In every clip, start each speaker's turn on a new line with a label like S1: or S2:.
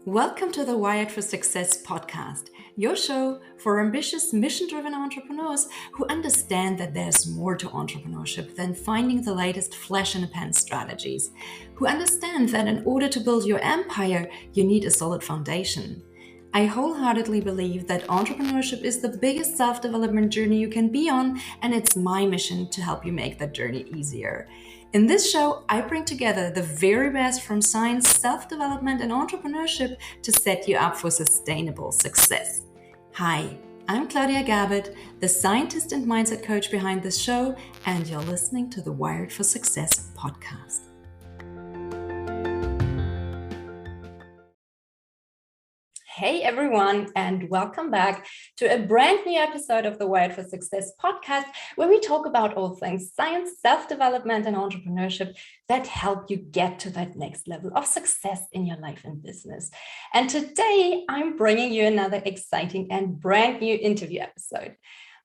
S1: Welcome to the Wired for Success podcast, your show for ambitious, mission-driven entrepreneurs who understand that there's more to entrepreneurship than finding the latest flash-in-the-pan strategies, who understand that in order to build your empire, you need a solid foundation. I wholeheartedly believe that entrepreneurship is the biggest self-development journey you can be on, and it's my mission to help you make that journey easier. In this show, I bring together the very best from science, self-development, and entrepreneurship to set you up for sustainable success. Hi, I'm Claudia Garbutt, the scientist and mindset coach behind this show, and you're listening to the Wired for Success podcast. Hey everyone, and welcome back to a brand new episode of the Wired for Success podcast, where we talk about all things science, self-development, and entrepreneurship that help you get to that next level of success in your life and business. And today, I'm bringing you another exciting and brand new interview episode.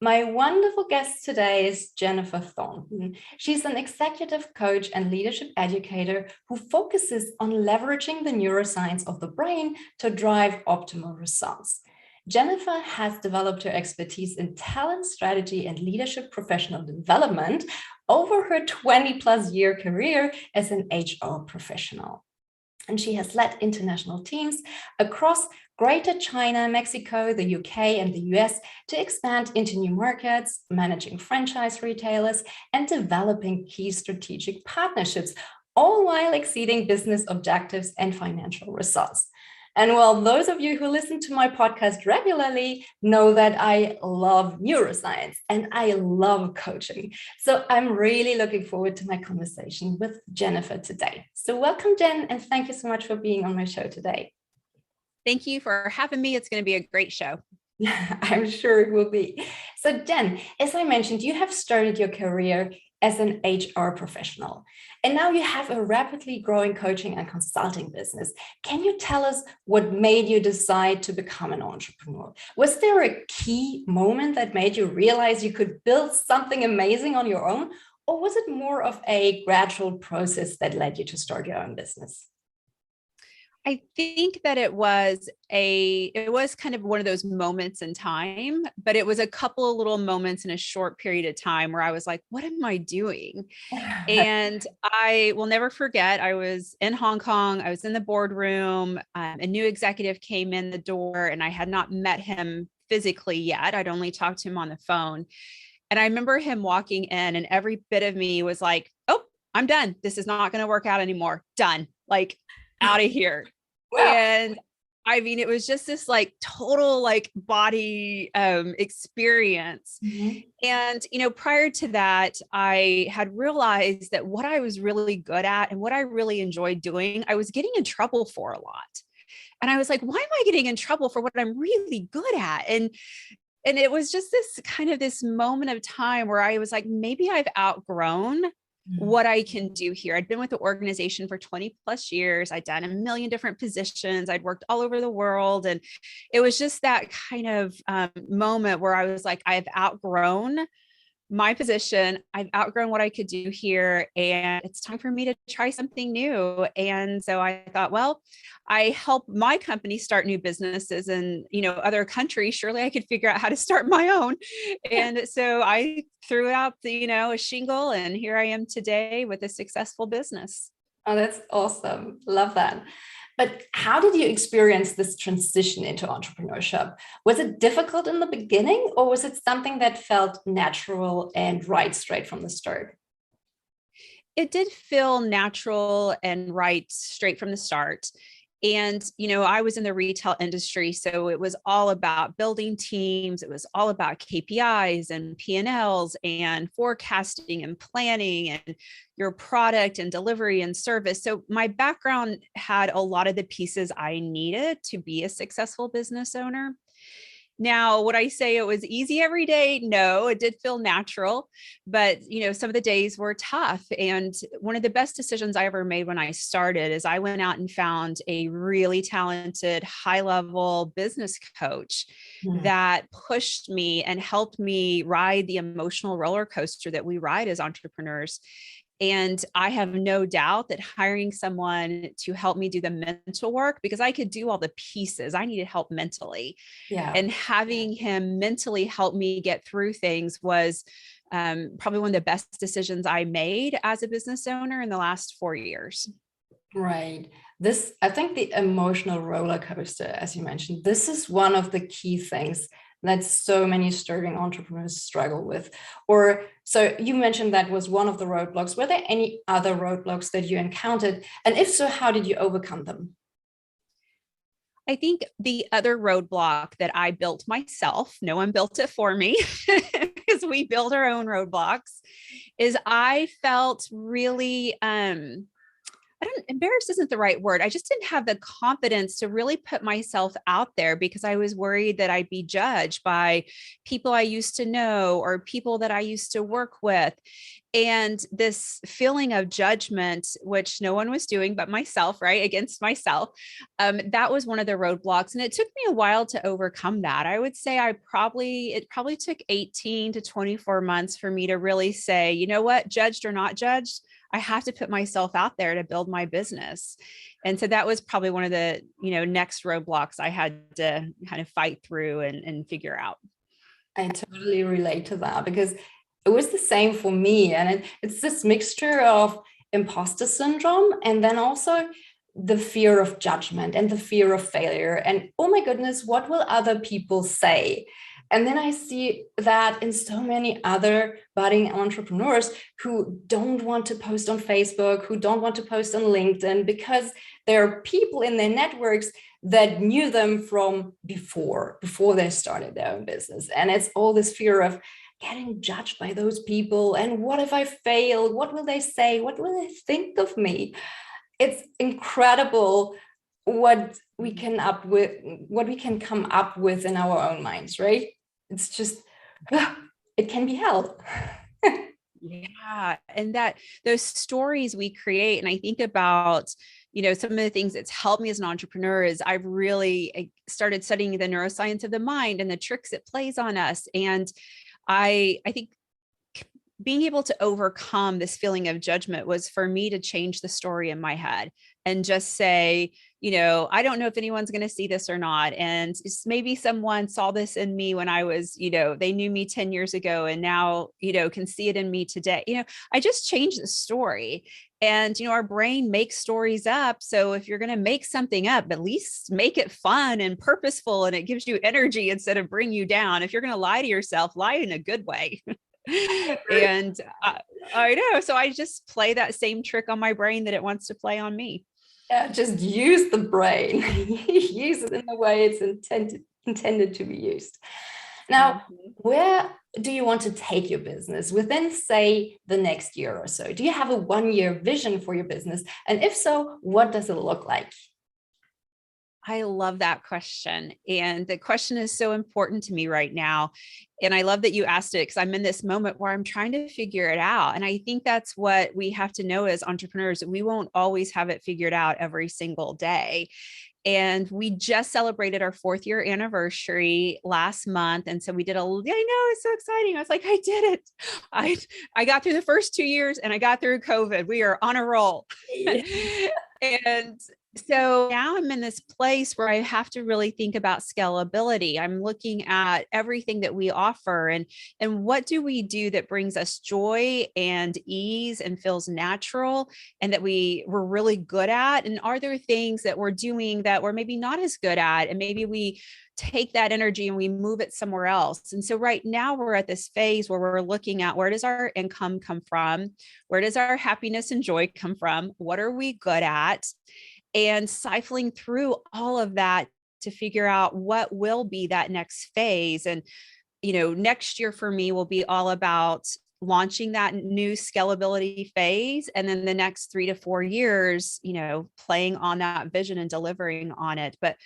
S1: My wonderful guest today is Jennifer Thornton. She's an executive coach and leadership educator who focuses on leveraging the neuroscience of the brain to drive optimal results. Jennifer has developed her expertise in talent strategy and leadership professional development over her 20-plus year career as an HR professional. And she has led international teams across Greater China, Mexico, the UK, and the US to expand into new markets, managing franchise retailers, and developing key strategic partnerships, all while exceeding business objectives and financial results. And well, those of you who listen to my podcast regularly know that I love neuroscience and I love coaching. So I'm really looking forward to my conversation with Jennifer today. So welcome, Jen, and thank you so much for being on my show today.
S2: Thank you for having me. It's going to be a great show.
S1: I'm sure it will be. So Jen, as I mentioned, you have started your career as an HR professional, and now you have a rapidly growing coaching and consulting business. Can you tell us what made you decide to become an entrepreneur? Was there a key moment that made you realize you could build something amazing on your own, or was it more of a gradual process that led you to start your own business?
S2: I think that it was kind of one of those moments in time, but it was a couple of little moments in a short period of time where I was like, what am I doing? And I will never forget, I was in Hong Kong, I was in the boardroom, a new executive came in the door and I had not met him physically yet. I'd only talked to him on the phone. And I remember him walking in and every bit of me was like, oh, I'm done. This is not going to work out anymore. Done. Like, out of here. Wow. And I mean, it was just this like total like body experience. Mm-hmm. And, prior to that, I had realized that what I was really good at and what I really enjoyed doing, I was getting in trouble for a lot. And I was like, why am I getting in trouble for what I'm really good at? And it was just this kind of this moment of time where I was like, maybe I've outgrown what I can do here. I'd been with the organization for 20 plus years. I'd done a million different positions. I'd worked all over the world. And it was just that kind of moment where I was like, I've outgrown my position. I've outgrown what I could do here. And it's time for me to try something new. And so I thought, well, I help my company start new businesses in, other countries. Surely I could figure out how to start my own. And so I threw out a shingle, and here I am today with a successful business.
S1: Oh, that's awesome. Love that. But how did you experience this transition into entrepreneurship? Was it difficult in the beginning, or was it something that felt natural and right straight from the start?
S2: It did feel natural and right straight from the start. And, I was in the retail industry, so it was all about building teams. It was all about KPIs and P&Ls and forecasting and planning and your product and delivery and service. So my background had a lot of the pieces I needed to be a successful business owner. Now, would I say it was easy every day? No, it did feel natural, but some of the days were tough. And one of the best decisions I ever made when I started is I went out and found a really talented, high-level business coach that pushed me and helped me ride the emotional roller coaster that we ride as entrepreneurs. And I have no doubt that hiring someone to help me do the mental work, because I could do all the pieces, I needed help mentally.
S1: Yeah.
S2: And having him mentally help me get through things was probably one of the best decisions I made as a business owner in the last 4 years.
S1: Right. This, I think the emotional roller coaster, as you mentioned, this is one of the key things that so many starting entrepreneurs struggle with. Or, so you mentioned that was one of the roadblocks. Were there any other roadblocks that you encountered? And if so, how did you overcome them?
S2: I think the other roadblock that I built myself, no one built it for me, because we build our own roadblocks, is I felt really, embarrassed isn't the right word. I just didn't have the confidence to really put myself out there, because I was worried that I'd be judged by people I used to know or people that I used to work with. And this feeling of judgment, which no one was doing but myself, right? Against myself. That was one of the roadblocks. And it took me a while to overcome that. I would say it probably took 18 to 24 months for me to really say, you know what, judged or not judged, I have to put myself out there to build my business. And so that was probably one of the, next roadblocks I had to kind of fight through and figure out.
S1: I totally relate to that, because it was the same for me. And it's this mixture of imposter syndrome and then also the fear of judgment and the fear of failure. And oh my goodness, what will other people say? And then I see that in so many other budding entrepreneurs who don't want to post on Facebook, who don't want to post on LinkedIn, because there are people in their networks that knew them from before they started their own business. And it's all this fear of getting judged by those people. And what if I fail? What will they say? What will they think of me? It's incredible what we can come up with in our own minds, right? It's just, it can be hell.
S2: Yeah. And that those stories we create, and I think about, some of the things that's helped me as an entrepreneur is I've really started studying the neuroscience of the mind and the tricks it plays on us. And I think being able to overcome this feeling of judgment was for me to change the story in my head and just say, I don't know if anyone's going to see this or not. And maybe someone saw this in me when I was, they knew me 10 years ago and now, can see it in me today. I just changed the story. And, our brain makes stories up. So if you're going to make something up, at least make it fun and purposeful, and it gives you energy instead of bring you down. If you're going to lie to yourself, lie in a good way. And I know. So I just play that same trick on my brain that it wants to play on me.
S1: Yeah, just use the brain. Use it in the way it's intended to be used. Now, where do you want to take your business within, say, the next year or so? Do you have a 1-year vision for your business? And if so, what does it look like?
S2: I love that question. And the question is so important to me right now. And I love that you asked it, because I'm in this moment where I'm trying to figure it out. And I think that's what we have to know as entrepreneurs. We won't always have it figured out every single day. And we just celebrated our 4th year anniversary last month. And so we did I know, it's so exciting. I was like, I did it. I got through the first 2 years and I got through COVID. We are on a roll. And so now I'm in this place where I have to really think about scalability. I'm looking at everything that we offer and what do we do that brings us joy and ease and feels natural and that we're really good at. And are there things that we're doing that we're maybe not as good at? And maybe we take that energy and we move it somewhere else. And so right now we're at this phase where we're looking at, where does our income come from? Where does our happiness and joy come from? What are we good at? And siphoning through all of that to figure out what will be that next phase. And, next year for me will be all about launching that new scalability phase. And then the next 3 to 4 years, playing on that vision and delivering on it. But,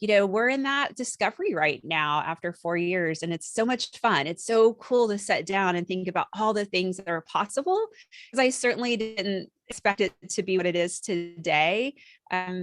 S2: we're in that discovery right now after 4 years, and it's so much fun. It's so cool to sit down and think about all the things that are possible, because I certainly didn't expect it to be what it is today.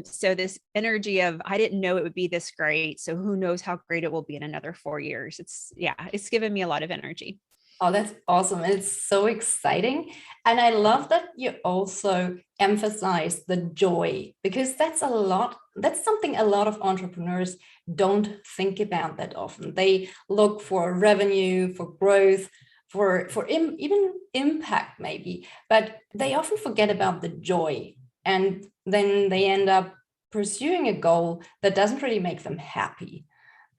S2: So this energy of, I didn't know it would be this great. So who knows how great it will be in another 4 years. It's given me a lot of energy.
S1: Oh, that's awesome. And it's so exciting. And I love that you also emphasize the joy, because that's something a lot of entrepreneurs don't think about that often. They look for revenue, for growth, even impact maybe, but they often forget about the joy. And then they end up pursuing a goal that doesn't really make them happy.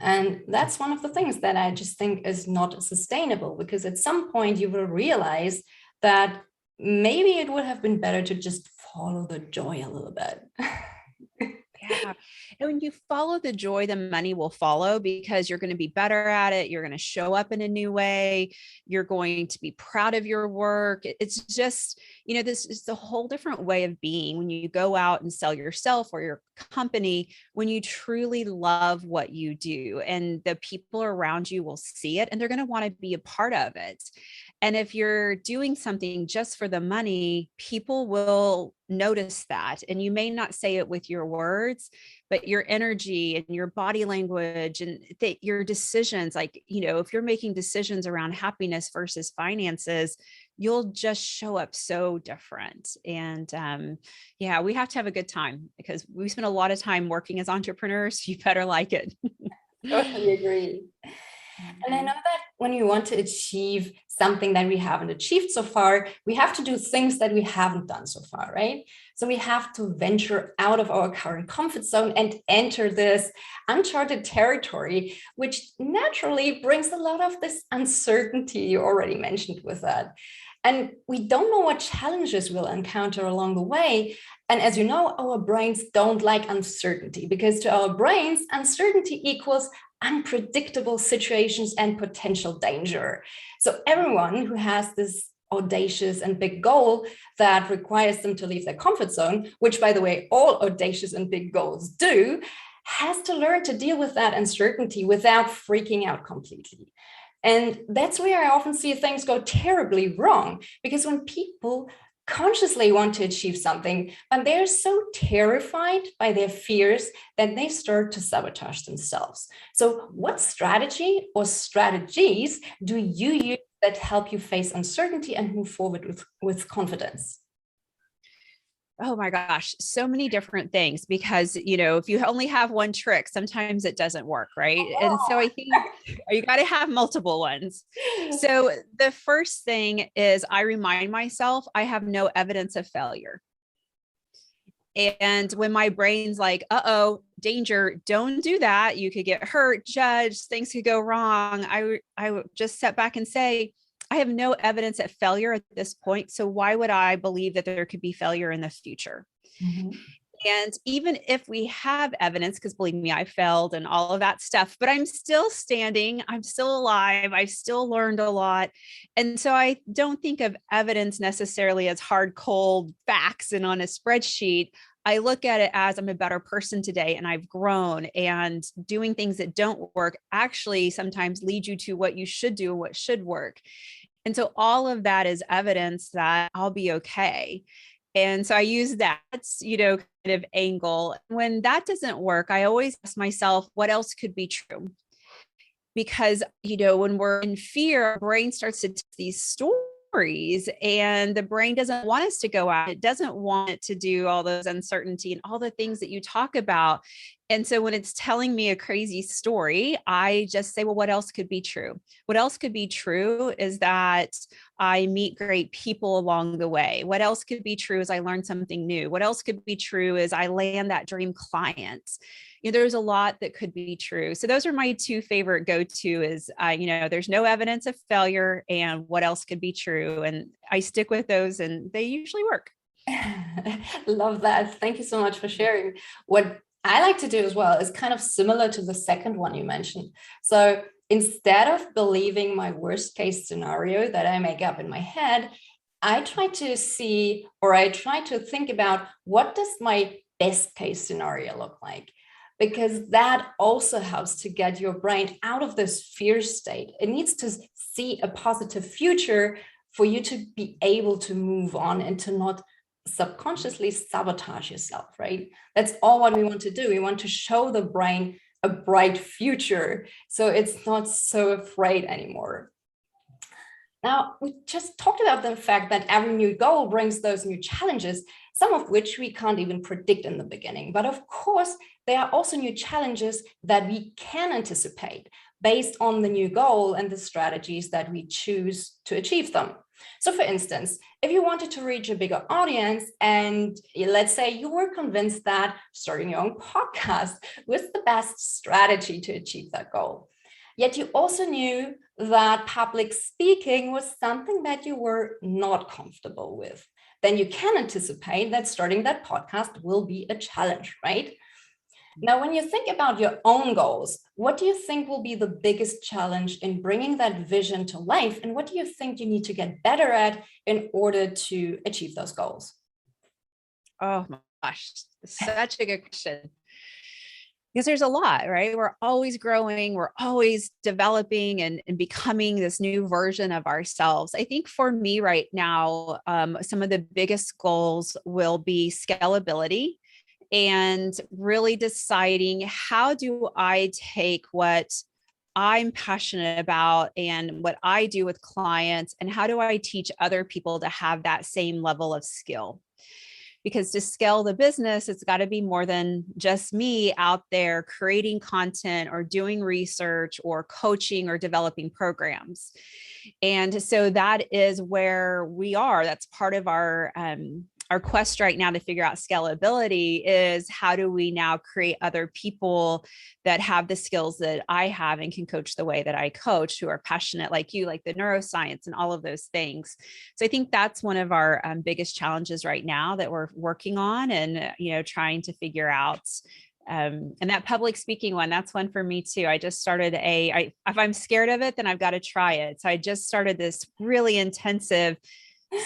S1: And that's one of the things that I just think is not sustainable, because at some point you will realize that maybe it would have been better to just follow the joy a little bit.
S2: Yeah. And when you follow the joy, the money will follow, because you're going to be better at it. You're going to show up in a new way. You're going to be proud of your work. It's just, this is a whole different way of being when you go out and sell yourself or your company, when you truly love what you do, and the people around you will see it and they're going to want to be a part of it. And if you're doing something just for the money, people will notice that. And you may not say it with your words, but your energy and your body language and your decisions, like, if you're making decisions around happiness versus finances, you'll just show up so different. And yeah, we have to have a good time, because we spend a lot of time working as entrepreneurs. You better like it.
S1: Totally agree. And I know that when we want to achieve something that we haven't achieved so far, we have to do things that we haven't done so far, right? So we have to venture out of our current comfort zone and enter this uncharted territory, which naturally brings a lot of this uncertainty you already mentioned with that. And we don't know what challenges we'll encounter along the way. And as you know, our brains don't like uncertainty, because to our brains, uncertainty equals unpredictable situations and potential danger. So everyone who has this audacious and big goal that requires them to leave their comfort zone, which, by the way, all audacious and big goals do, has to learn to deal with that uncertainty without freaking out completely. And that's where I often see things go terribly wrong, because when people consciously want to achieve something, and they're so terrified by their fears that they start to sabotage themselves. So what strategy or strategies do you use that help you face uncertainty and move forward with confidence?
S2: Oh my gosh, so many different things, because, if you only have one trick, sometimes it doesn't work, right? And so I think you got to have multiple ones. So the first thing is, I remind myself I have no evidence of failure. And when my brain's like, uh-oh, danger, don't do that, you could get hurt, judged, things could go wrong, I would just step back and say, I have no evidence of failure at this point. So why would I believe that there could be failure in the future? Mm-hmm. And even if we have evidence, because believe me, I failed and all of that stuff, but I'm still standing, I'm still alive, I've still learned a lot. And so I don't think of evidence necessarily as hard, cold facts and on a spreadsheet. I look at it as, I'm a better person today and I've grown, and doing things that don't work actually sometimes lead you to what you should do and what should work. And so all of that is evidence that I'll be okay. And so I use that, kind of angle. When that doesn't work, I always ask myself, what else could be true? Because, when we're in fear, our brain starts to tell these stories, and the brain doesn't want us to go out. It doesn't want it to do all those uncertainty and all the things that you talk about. And so when it's telling me a crazy story, I just say, well, what else could be true? What else could be true is that I meet great people along the way. What else could be true is I learn something new. What else could be true is I land that dream client. There's a lot that could be true. So those are my two favorite go-to is, there's no evidence of failure, and what else could be true. And I stick with those, and they usually work.
S1: Love that. Thank you so much for sharing. What I like to do as well is kind of similar to the second one you mentioned. So instead of believing my worst case scenario that I make up in my head, I try to think about, what does my best case scenario look like? Because that also helps to get your brain out of this fear state. It needs to see a positive future for you to be able to move on and to not subconsciously sabotage yourself, right? That's all what we want to do. We want to show the brain a bright future, so it's not so afraid anymore. Now, we just talked about the fact that every new goal brings those new challenges, some of which we can't even predict in the beginning. But of course, there are also new challenges that we can anticipate based on the new goal and the strategies that we choose to achieve them. So for instance, if you wanted to reach a bigger audience and let's say you were convinced that starting your own podcast was the best strategy to achieve that goal, yet you also knew that public speaking was something that you were not comfortable with, then you can anticipate that starting that podcast will be a challenge, right? Now, when you think about your own goals, what do you think will be the biggest challenge in bringing that vision to life? And what do you think you need to get better at in order to achieve those goals?
S2: Oh my gosh, such a good question. Because there's a lot, right? We're always growing, we're always developing and becoming this new version of ourselves. I think for me right now, some of the biggest goals will be scalability and really deciding how do I take what I'm passionate about and what I do with clients, and how do I teach other people to have that same level of skill? Because to scale the business, it's got to be more than just me out there creating content or doing research or coaching or developing programs. And so that is where we are. That's part of our quest right now to figure out scalability is how do we now create other people that have the skills that I have and can coach the way that I coach, who are passionate like you, like the neuroscience and all of those things. So I think that's one of our biggest challenges right now that we're working on and, trying to figure out. And that public speaking one, that's one for me too. I just started if I'm scared of it, then I've got to try it. So I just started this really intensive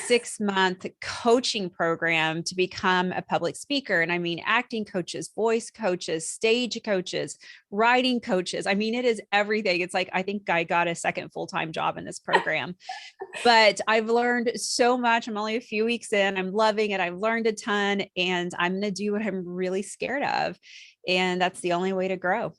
S2: 6-month coaching program to become a public speaker. And I mean, acting coaches, voice coaches, stage coaches, writing coaches. I mean, it is everything. It's like, I think I got a second full-time job in this program, but I've learned so much. I'm only a few weeks in. I'm loving it. I've learned a ton, and I'm going to do what I'm really scared of. And that's the only way to grow.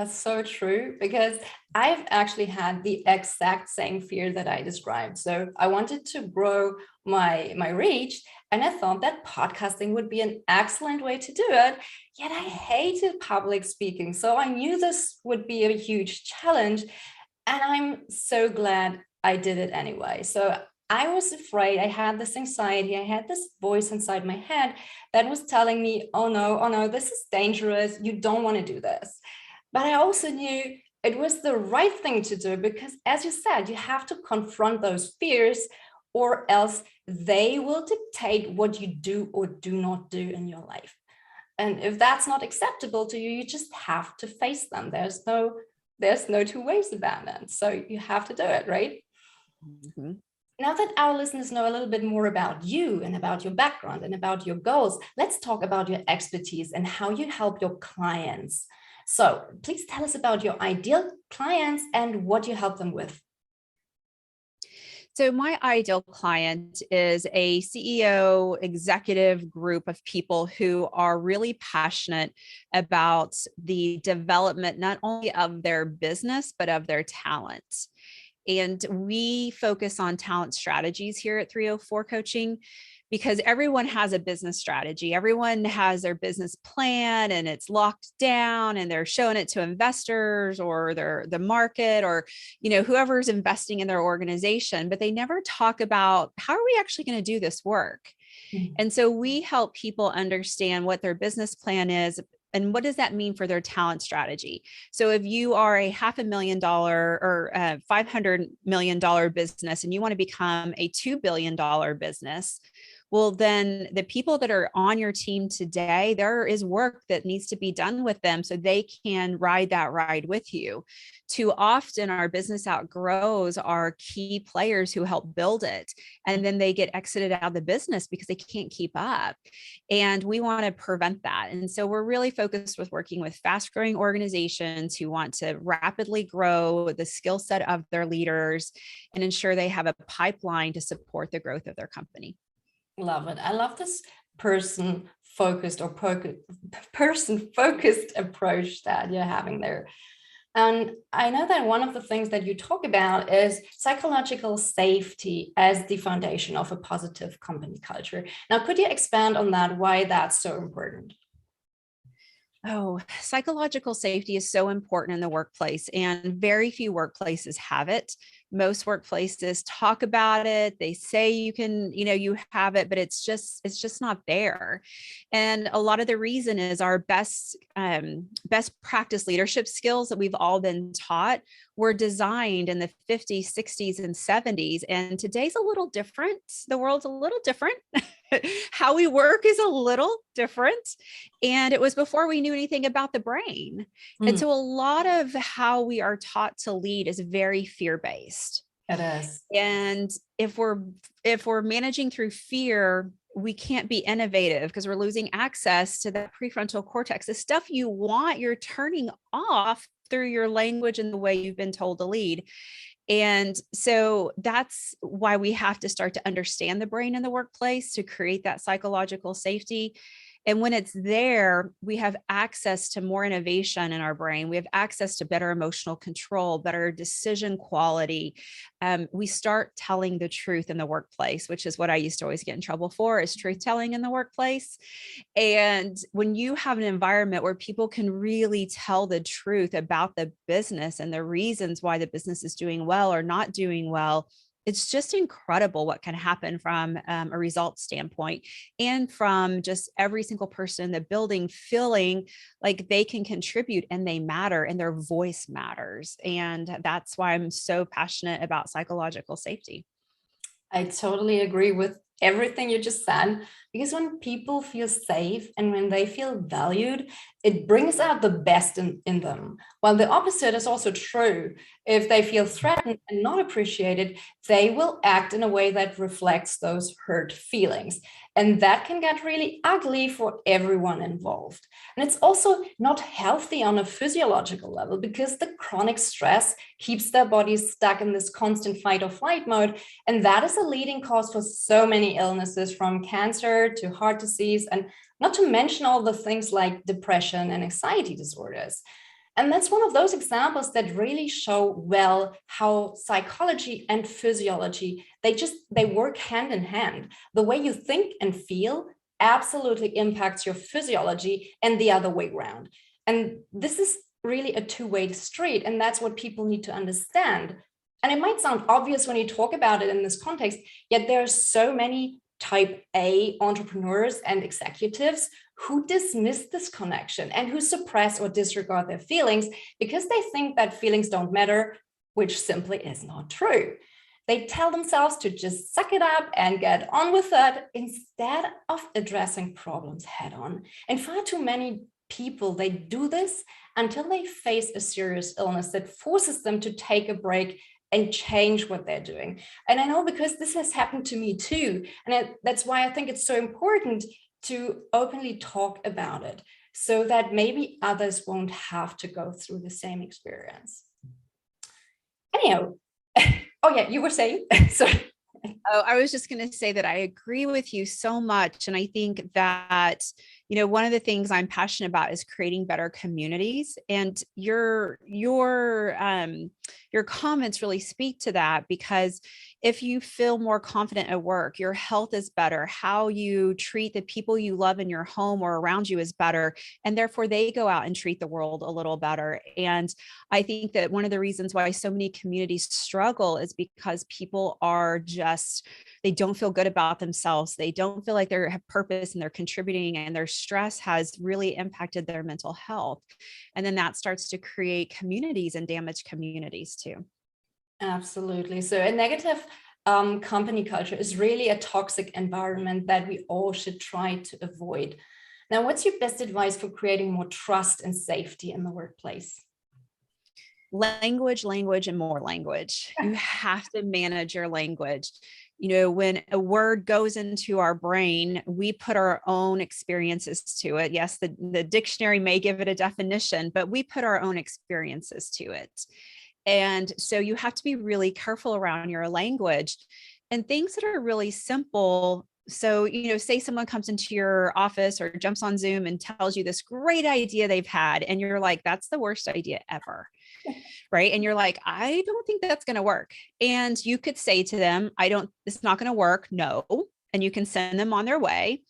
S1: So true, because I've actually had the exact same fear that I described. So I wanted to grow my reach, and I thought that podcasting would be an excellent way to do it. Yet I hated public speaking. So I knew this would be a huge challenge, and I'm so glad I did it anyway. So I was afraid. I had this anxiety. I had this voice inside my head that was telling me, oh no, this is dangerous. You don't want to do this. But I also knew it was the right thing to do because, as you said, you have to confront those fears, or else they will dictate what you do or do not do in your life. And if that's not acceptable to you, you just have to face them. There's no two ways about it. So you have to do it, right?
S2: Mm-hmm.
S1: Now that our listeners know a little bit more about you and about your background and about your goals, let's talk about your expertise and how you help your clients. So please tell us about your ideal clients and what you help them with.
S2: So my ideal client is a CEO executive group of people who are really passionate about the development, not only of their business, but of their talent. And we focus on talent strategies here at 304 Coaching, because everyone has a business strategy. Everyone has their business plan and it's locked down and they're showing it to investors or the market or, whoever's investing in their organization, but they never talk about how are we actually going to do this work? Mm-hmm. And so we help people understand what their business plan is and what does that mean for their talent strategy. So if you are a $500,000 or $500 million business and you want to become a $2 billion business, well, then the people that are on your team today, there is work that needs to be done with them so they can ride that ride with you. Too often our business outgrows our key players who help build it, and then they get exited out of the business because they can't keep up. And we want to prevent that. And so we're really focused with working with fast-growing organizations who want to rapidly grow the skill set of their leaders and ensure they have a pipeline to support the growth of their company.
S1: Love it. I love this person-focused approach that you're having there. And I know that one of the things that you talk about is psychological safety as the foundation of a positive company culture. Now, could you expand on that, why that's so important?
S2: Oh, psychological safety is so important in the workplace, and very few workplaces have it. Most workplaces talk about it. They say you can, you have it, but it's just not there. And a lot of the reason is our best practice leadership skills that we've all been taught were designed in the 50s, 60s, and 70s. And today's a little different. The world's a little different. How we work is a little different. And it was before we knew anything about the brain. And
S1: Mm,
S2: so a lot of how we are taught to lead is very fear-based.
S1: it is.
S2: And if we're managing through fear, we can't be innovative because we're losing access to the prefrontal cortex. The stuff you want, you're turning off through your language and the way you've been told to lead. And so that's why we have to start to understand the brain in the workplace to create that psychological safety. And when it's there, we have access to more innovation in our brain. We have access to better emotional control, better decision quality. We start telling the truth in the workplace, which is what I used to always get in trouble for, is truth telling in the workplace. And when you have an environment where people can really tell the truth about the business and the reasons why the business is doing well or not doing well, it's just incredible what can happen from a results standpoint, and from just every single person in the building feeling like they can contribute and they matter and their voice matters. And that's why I'm so passionate about psychological safety.
S1: I totally agree with everything you just said, because when people feel safe and when they feel valued, it brings out the best in them. While the opposite is also true. If they feel threatened and not appreciated, they will act in a way that reflects those hurt feelings. And that can get really ugly for everyone involved. And it's also not healthy on a physiological level, because the chronic stress keeps their bodies stuck in this constant fight or flight mode. And that is a leading cause for so many illnesses, from cancer to heart disease, and not to mention all the things like depression and anxiety disorders. And that's one of those examples that really show well how psychology and physiology, they work hand in hand. The way you think and feel absolutely impacts your physiology, and the other way around. And this is really a two-way street, and that's what people need to understand. And it might sound obvious when you talk about it in this context, yet there are so many type A entrepreneurs and executives who dismiss this connection and who suppress or disregard their feelings because they think that feelings don't matter, which simply is not true. They tell themselves to just suck it up and get on with it instead of addressing problems head on. And far too many people, they do this until they face a serious illness that forces them to take a break and change what they're doing. And I know, because this has happened to me too. And that's why I think it's so important to openly talk about it, so that maybe others won't have to go through the same experience. Anyhow, oh yeah, you were saying, sorry.
S2: Oh, I was just going to say that I agree with you so much. And I think that, one of the things I'm passionate about is creating better communities. And your comments really speak to that, because if you feel more confident at work, your health is better, how you treat the people you love in your home or around you is better. And therefore they go out and treat the world a little better. And I think that one of the reasons why so many communities struggle is because people are they don't feel good about themselves. They don't feel like they have purpose and they're contributing, and their stress has really impacted their mental health. And then that starts to create communities and damage communities too.
S1: Absolutely. So a negative company culture is really a toxic environment that we all should try to avoid. Now, what's your best advice for creating more trust and safety in the workplace?
S2: Language, and more language. You have to manage your language. When a word goes into our brain, we put our own experiences to it. Yes, the dictionary may give it a definition, but we put our own experiences to it. And so you have to be really careful around your language, and things that are really simple. So, say someone comes into your office or jumps on Zoom and tells you this great idea they've had, and you're like, that's the worst idea ever. Right. And you're like, I don't think that's going to work. And you could say to them, it's not going to work. No. And you can send them on their way.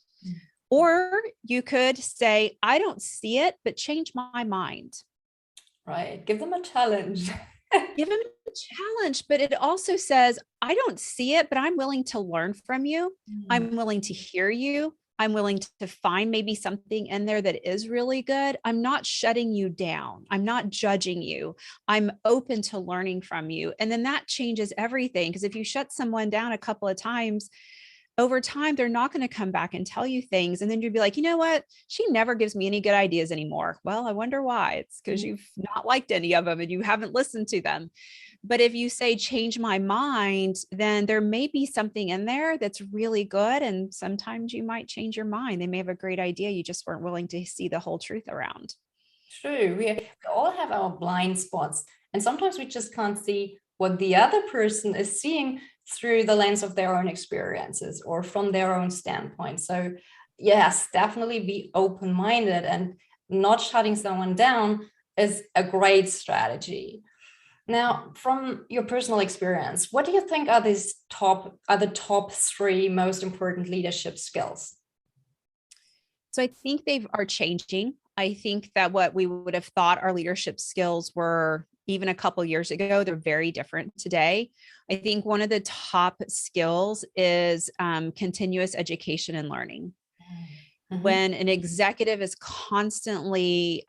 S2: Or you could say, I don't see it, but change my mind.
S1: Right. Give them a challenge.
S2: Give them a challenge, but it also says, I don't see it, but I'm willing to learn from you. I'm willing to hear you. I'm willing to find maybe something in there that is really good. I'm not shutting you down. I'm not judging you. I'm open to learning from you. And then that changes everything. Because if you shut someone down a couple of times, over time, they're not going to come back and tell you things. And then you'd be like, you know what? She never gives me any good ideas anymore. Well, I wonder why. It's because you've not liked any of them and you haven't listened to them. But if you say, change my mind, then there may be something in there that's really good. And sometimes you might change your mind. They may have a great idea. You just weren't willing to see the whole truth around.
S1: True. We all have our blind spots. And sometimes we just can't see what the other person is seeing through the lens of their own experiences or from their own standpoint. So yes, definitely be open-minded, and not shutting someone down is a great strategy. Now, from your personal experience, what do you think are the top 3 most important leadership skills?
S2: So I think they are changing. I think that what we would have thought our leadership skills were even a couple of years ago, they're very different today. I think one of the top skills is continuous education and learning. When an executive is constantly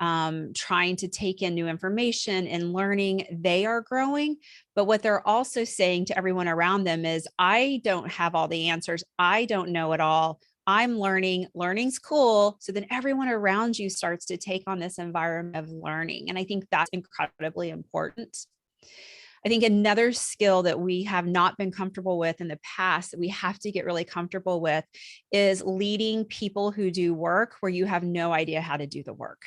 S2: trying to take in new information and learning, they are growing. But what they're also saying to everyone around them is, I don't have all the answers. I don't know it all. I'm learning. Learning's cool. So then everyone around you starts to take on this environment of learning. And I think that's incredibly important. I think another skill that we have not been comfortable with in the past that we have to get really comfortable with is leading people who do work where you have no idea how to do the work.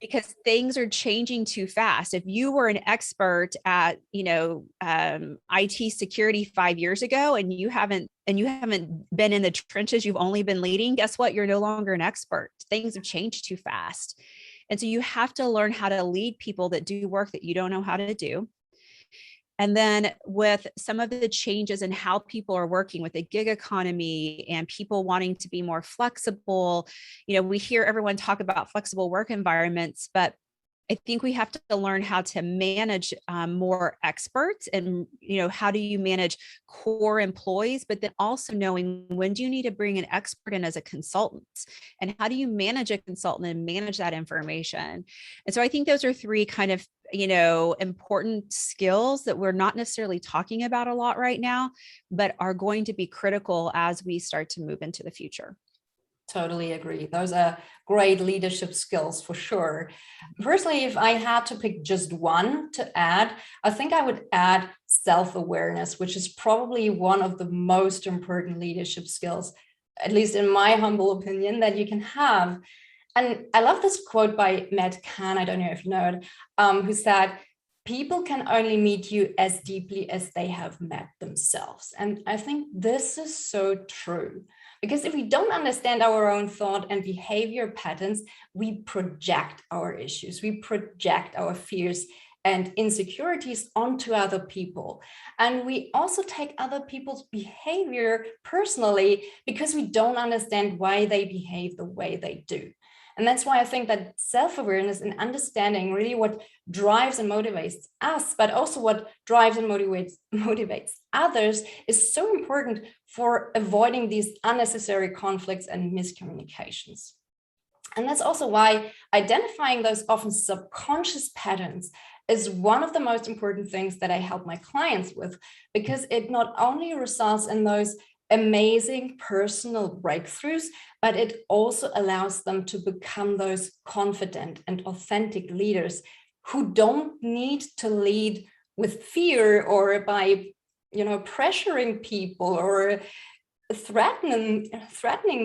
S2: Because things are changing too fast. If you were an expert at, IT security 5 years ago and you haven't been in the trenches, you've only been leading, guess what? You're no longer an expert. Things have changed too fast. And so you have to learn how to lead people that do work that you don't know how to do. And then with some of the changes in how people are working with the gig economy and people wanting to be more flexible, we hear everyone talk about flexible work environments, but I think we have to learn how to manage more experts and, how do you manage core employees, but then also knowing when do you need to bring an expert in as a consultant, and how do you manage a consultant and manage that information. And so I think those are 3 kind of, important skills that we're not necessarily talking about a lot right now, but are going to be critical as we start to move into the future.
S1: Totally agree. Those are great leadership skills for sure. Personally, if I had to pick just one to add, I think I would add self-awareness, which is probably one of the most important leadership skills, at least in my humble opinion, that you can have. And I love this quote by Matt Kahn, I don't know if you know it, who said, people can only meet you as deeply as they have met themselves. And I think this is so true. Because if we don't understand our own thought and behavior patterns, we project our issues, we project our fears and insecurities onto other people. And we also take other people's behavior personally because we don't understand why they behave the way they do. And that's why I think that self-awareness and understanding really what drives and motivates us, but also what drives and motivates others is so important for avoiding these unnecessary conflicts and miscommunications. And that's also why identifying those often subconscious patterns is one of the most important things that I help my clients with, because it not only results in those amazing personal breakthroughs, but it also allows them to become those confident and authentic leaders who don't need to lead with fear or by, pressuring people or threatening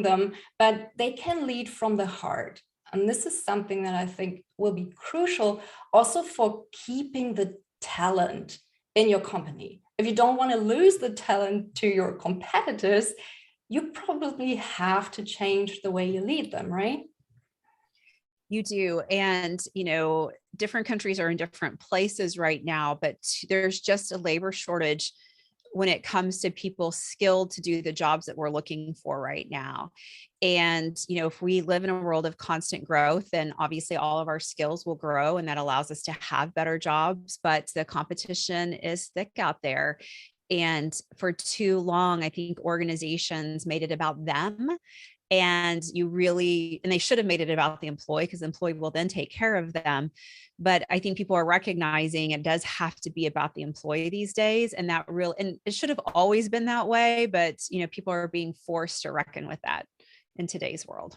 S1: them, but they can lead from the heart. And this is something that I think will be crucial also for keeping the talent in your company. If you don't want to lose the talent to your competitors, you probably have to change the way you lead them, right?
S2: You do. And, different countries are in different places right now, but there's just a labor shortage when it comes to people skilled to do the jobs that we're looking for right now. And, if we live in a world of constant growth, then obviously all of our skills will grow and that allows us to have better jobs. But the competition is thick out there. And for too long, I think organizations made it about them. And they should have made it about the employee because the employee will then take care of them. But I think people are recognizing it does have to be about the employee these days. And it should have always been that way, but people are being forced to reckon with that in today's world.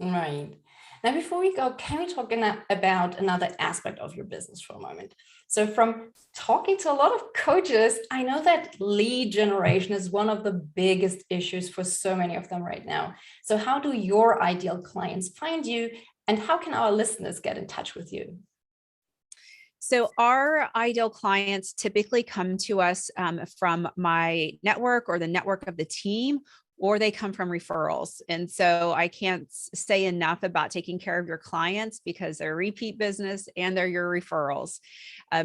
S1: Right. Now, before we go, can we talk about another aspect of your business for a moment? So from talking to a lot of coaches, I know that lead generation is one of the biggest issues for so many of them right now. So how do your ideal clients find you, and how can our listeners get in touch with you?
S2: So our ideal clients typically come to us from my network or the network of the team, or they come from referrals. And so I can't say enough about taking care of your clients because they're repeat business and they're your referrals.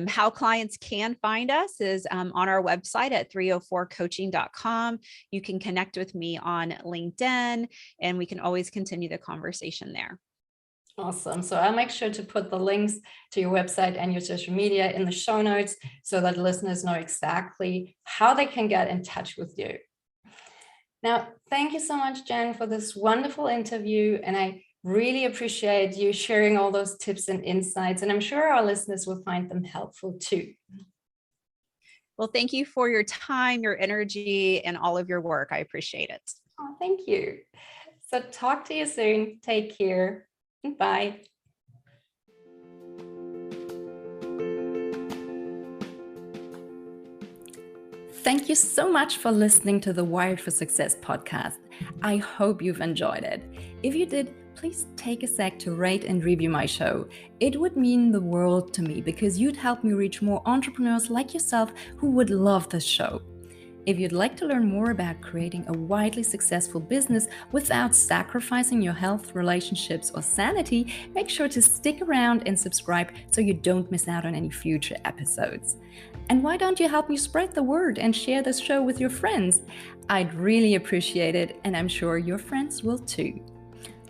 S2: How clients can find us is on our website at 304coaching.com. You can connect with me on LinkedIn, and we can always continue the conversation there.
S1: Awesome. So I'll make sure to put the links to your website and your social media in the show notes so that listeners know exactly how they can get in touch with you. Now, thank you so much, Jen, for this wonderful interview. And I really appreciate you sharing all those tips and insights. And I'm sure our listeners will find them helpful too.
S2: Well, thank you for your time, your energy, and all of your work. I appreciate it.
S1: Oh, thank you. So talk to you soon. Take care. Bye. Thank you so much for listening to the Wired for Success podcast. I hope you've enjoyed it. If you did, please take a sec to rate and review my show. It would mean the world to me because you'd help me reach more entrepreneurs like yourself who would love this show. If you'd like to learn more about creating a widely successful business without sacrificing your health, relationships, or sanity, make sure to stick around and subscribe so you don't miss out on any future episodes. And why don't you help me spread the word and share this show with your friends? I'd really appreciate it, and I'm sure your friends will too.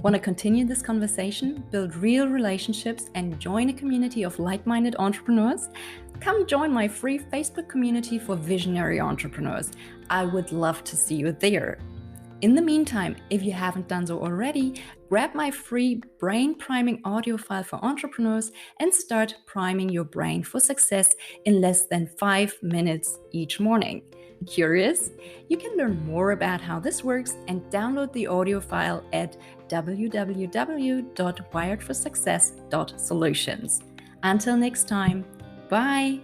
S1: Want to continue this conversation, build real relationships, and join a community of like-minded entrepreneurs? Come join my free Facebook community for visionary entrepreneurs. I would love to see you there. In the meantime, if you haven't done so already, grab my free brain priming audio file for entrepreneurs and start priming your brain for success in less than 5 minutes each morning. Curious? You can learn more about how this works and download the audio file at www.wiredforsuccess.solutions. Until next time, bye!